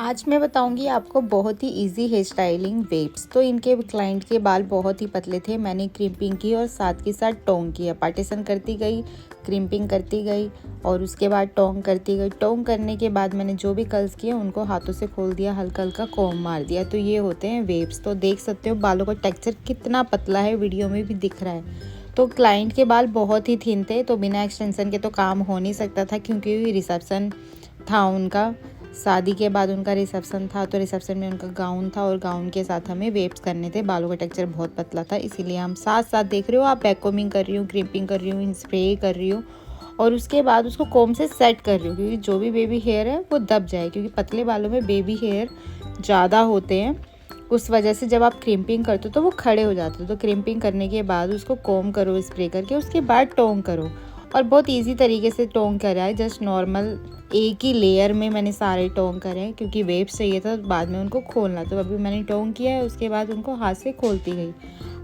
आज मैं बताऊंगी आपको बहुत ही इजी हेयर स्टाइलिंग वेव्स। तो इनके क्लाइंट के बाल बहुत ही पतले थे। मैंने क्रिम्पिंग की और साथ के साथ टोंग किया। पार्टीशन करती गई, क्रिम्पिंग करती गई और उसके बाद टोंग करती गई। टोंग करने के बाद मैंने जो भी कर्ल्स किए उनको हाथों से खोल दिया, हल्का हल्का कोम मार दिया। तो ये होते हैं वेव्स। तो देख सकते हो बालों का टेक्सचर कितना पतला है, वीडियो में भी दिख रहा है। तो क्लाइंट के बाल बहुत ही थिन थे, तो बिना एक्सटेंशन के तो काम हो नहीं सकता था, क्योंकि रिसेप्शन था उनका। शादी के बाद उनका रिसेप्शन था, तो रिसेप्शन में उनका गाउन था और गाउन के साथ हमें वेव्स करने थे। बालों का टेक्सचर बहुत पतला था, इसीलिए हम साथ साथ देख रहे हो आप, बैक कोमिंग कर रही हूँ, क्रिम्पिंग कर रही हूँ, स्प्रे कर रही हूँ और उसके बाद उसको कोम से सेट कर रही हूँ, क्योंकि जो भी बेबी हेयर है वो दब जाए, क्योंकि पतले बालों में बेबी हेयर ज़्यादा होते हैं। उस वजह से जब आप क्रिम्पिंग करते हो तो वो खड़े हो जाते हो। तो क्रिम्पिंग करने के बाद उसको कोम करो स्प्रे करके, उसके बाद टोंग करो। और बहुत इजी तरीके से टोंग करा है, जस्ट नॉर्मल एक ही लेयर में मैंने सारे टोंग करे हैं, क्योंकि वेव्स चाहिए था बाद में उनको खोलना। तो अभी मैंने टोंग किया है, उसके बाद उनको हाथ से खोलती गई।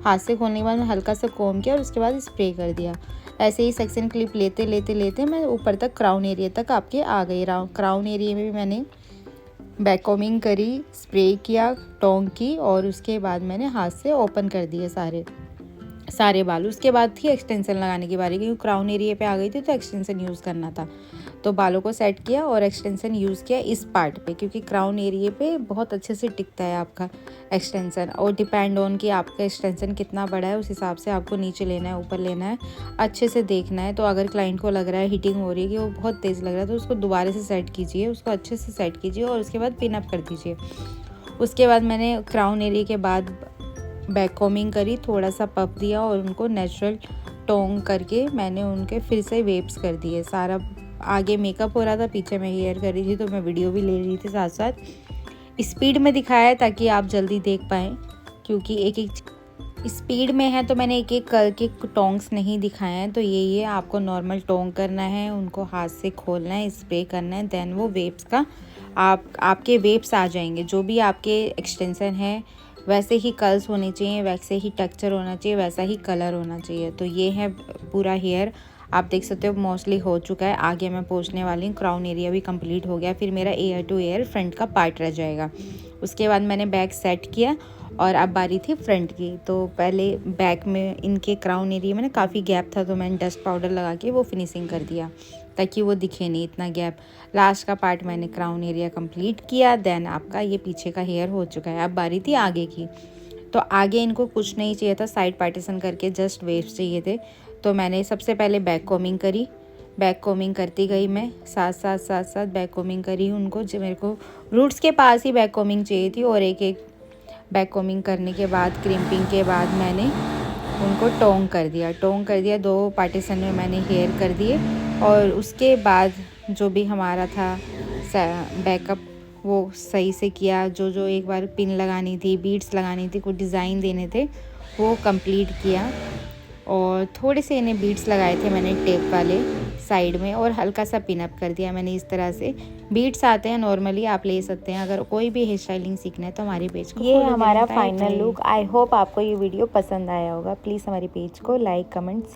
हाथ से खोलने के बाद मैं हल्का सा कोम किया और उसके बाद स्प्रे कर दिया। ऐसे ही सेक्शन क्लिप लेते लेते लेते मैं ऊपर तक क्राउन एरिया तक आपके आ गई। क्राउन एरिया में भी मैंने बैक कोमिंग करी, स्प्रे किया, टोंग की और उसके बाद मैंने हाथ से ओपन कर दिए सारे बाल। उसके बाद थी एक्सटेंशन लगाने की बारी, क्योंकि क्राउन एरिया पे आ गई थी तो एक्सटेंशन यूज़ करना था। तो बालों को सेट किया और एक्सटेंशन यूज़ किया इस पार्ट पे, क्योंकि क्राउन एरिया पे बहुत अच्छे से टिकता है आपका एक्सटेंशन। और डिपेंड ऑन कि आपका एक्सटेंशन कितना बड़ा है, उस हिसाब से आपको नीचे लेना है, ऊपर लेना है, अच्छे से देखना है। तो अगर क्लाइंट को लग रहा है हिटिंग हो रही है कि वो बहुत तेज़ लग रहा है, तो उसको दोबारा से सेट कीजिए, उसको अच्छे से सेट कीजिए और उसके बाद पिन अप कर दीजिए। उसके बाद मैंने क्राउन एरिया के बाद बैक कोमिंग करी, थोड़ा सा पफ दिया और उनको नेचुरल टोंग करके मैंने उनके फिर से वेव्स कर दिए। सारा आगे मेकअप हो रहा था, पीछे मैं हेयर कर रही थी, तो मैं वीडियो भी ले रही थी साथ साथ। स्पीड में दिखाया है ताकि आप जल्दी देख पाएँ, क्योंकि एक एक स्पीड में है तो मैंने एक एक करके टोंग्स नहीं दिखाए हैं। तो ये आपको नॉर्मल टोंग करना है, उनको हाथ से खोलना है, स्प्रे करना है, देन वो वेव्स का आपके वेव्स आ जाएंगे। जो भी आपके एक्सटेंशन है वैसे ही कर्ल्स होने चाहिए, वैसे ही टेक्सचर होना चाहिए, वैसा ही कलर होना चाहिए। तो ये है पूरा हेयर, आप देख सकते हो मोस्टली हो चुका है। आगे मैं पहुंचने वाली हूँ, क्राउन एरिया भी कंप्लीट हो गया, फिर मेरा एयर टू एयर फ्रंट का पार्ट रह जाएगा। उसके बाद मैंने बैक सेट किया और अब बारी थी फ्रंट की। तो पहले बैक में इनके क्राउन एरिया में ना काफ़ी गैप था, तो मैंने डस्ट पाउडर लगा के वो फिनिशिंग कर दिया ताकि वो दिखे नहीं इतना गैप। लास्ट का पार्ट मैंने क्राउन एरिया कंप्लीट किया, देन आपका ये पीछे का हेयर हो चुका है। अब बारी थी आगे की। तो आगे इनको कुछ नहीं चाहिए था, साइड पार्टीशन करके जस्ट वेव्स चाहिए थे। तो मैंने सबसे पहले बैक कोमिंग करी, बैक कोमिंग करती गई मैं, साथ साथ बैक कोमिंग करी उनको। जो मेरे को रूट्स के पास ही बैक कोमिंग चाहिए थी, और एक एक बैक कोमिंग करने के बाद क्रिम्पिंग के बाद मैंने उनको टोंग कर दिया। 2 पार्टीशन में मैंने हेयर कर दिए और उसके बाद जो भी हमारा था बैकअप वो सही से किया। जो एक बार पिन लगानी थी, बीड्स लगानी थी, कुछ डिज़ाइन देने थे, वो कंप्लीट किया। और थोड़े से इन्हें बीड्स लगाए थे मैंने टेप वाले साइड में, और हल्का सा पिन अप कर दिया मैंने। इस तरह से बीड्स आते हैं नॉर्मली, आप ले सकते हैं। अगर कोई भी हेयर स्टाइलिंग सीखना है तो हमारे पेज को ये हमारा फाइनल लुक। आई होप आपको ये वीडियो पसंद आया होगा। प्लीज़ हमारे पेज को लाइक, कमेंट